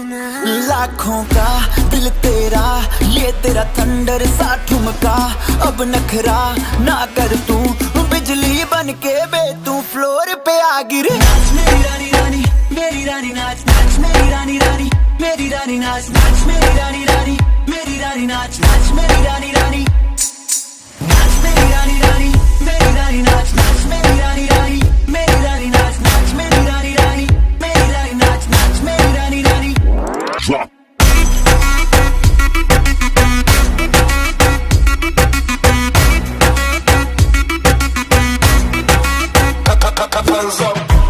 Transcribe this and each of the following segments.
लाखों का दिल तेरा, ये तेरा थंडर सा ठुमका। अब नखरा ना कर तू, बिजली बन के बे तू फ्लोर पे आ गिरे। नाच मेरी रानी रानी, मेरी रानी नाच नाच मेरी रानी रानी, मेरी रानी नाच नाच मेरी रानी रानी, मेरी रानी नाच नाच मेरी रानी रानी, नाच मेरी रानी रानी, मेरी रानी नाच नाच मेरी रानी रानी, मेरी रानी नाच नाच मेरी रानी रानी, मेरी रानी नाच नाच मेरी रानी रानी।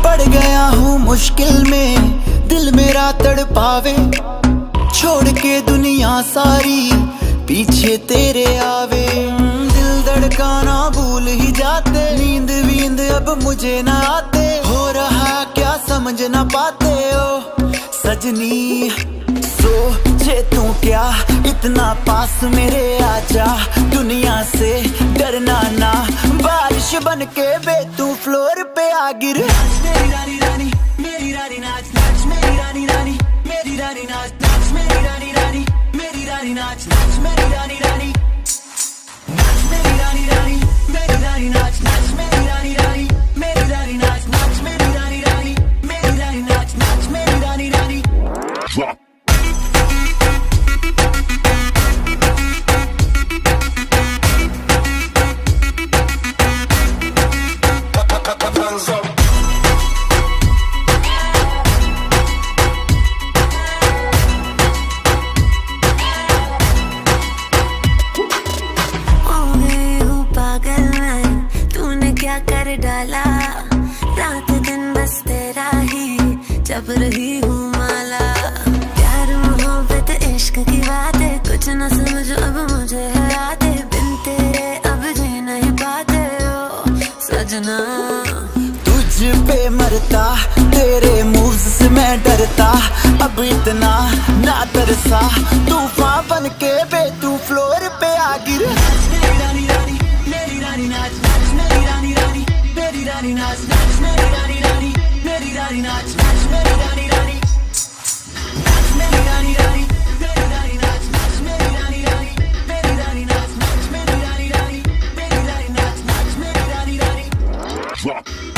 पड़ गया हूँ मुश्किल में, दिल मेरा तड़पावे, छोड़ के दुनिया सारी पीछे तेरे आवे। दिल धड़काना भूल ही जाते, नींद वींद अब मुझे ना आते, हो रहा क्या समझ ना पाते हो सजनी। सोचे तू क्या इतना पास मेरे आजा, दुनिया से डरना ना, बारिश बन के बे तू फ्लोर पे आ गिरे। मेरी रानी रानी, मेरी रानी नाच नाच मेरी रानी रानी, मेरी रानी नाच नाच मेरी रानी रानी, मेरी रानी नाच नाच मेरी रानी रानी, नाच मेरी रानी रानी, मेरी रानी नाच नाच मेरी रानी रानी, मेरी रानी नाच नाच मेरी रानी रानी, मेरी रानी नाच नाच मेरी रानी रानी। क्या कर डाला रात दिन बस तेरा ही जब रही हूँ माला। प्यार मोहब्बत इश्क की बातें कुछ न समझ अब मुझे है आते, बिन तेरे अब जी नहीं पाते हो सजना। तुझ पे मरता, तेरे मूव्स से मैं डरता, अब इतना ना तरसा, तूफान बन के बे तू फ्लोर पे आ गिरे। मेरी रानी रानी, मेरी रानी नाच नाच मेरी रानी रानी, मेरी रानी नाच नाच मेरी रानी रानी, मेरी रानी नाच नाच मेरी रानी रानी, नाच मेरी रानी रानी, मेरी रानी नाच नाच मेरी रानी रानी, मेरी रानी नाच नाच मेरी रानी रानी, मेरी रानी नाच नाच मेरी रानी रानी।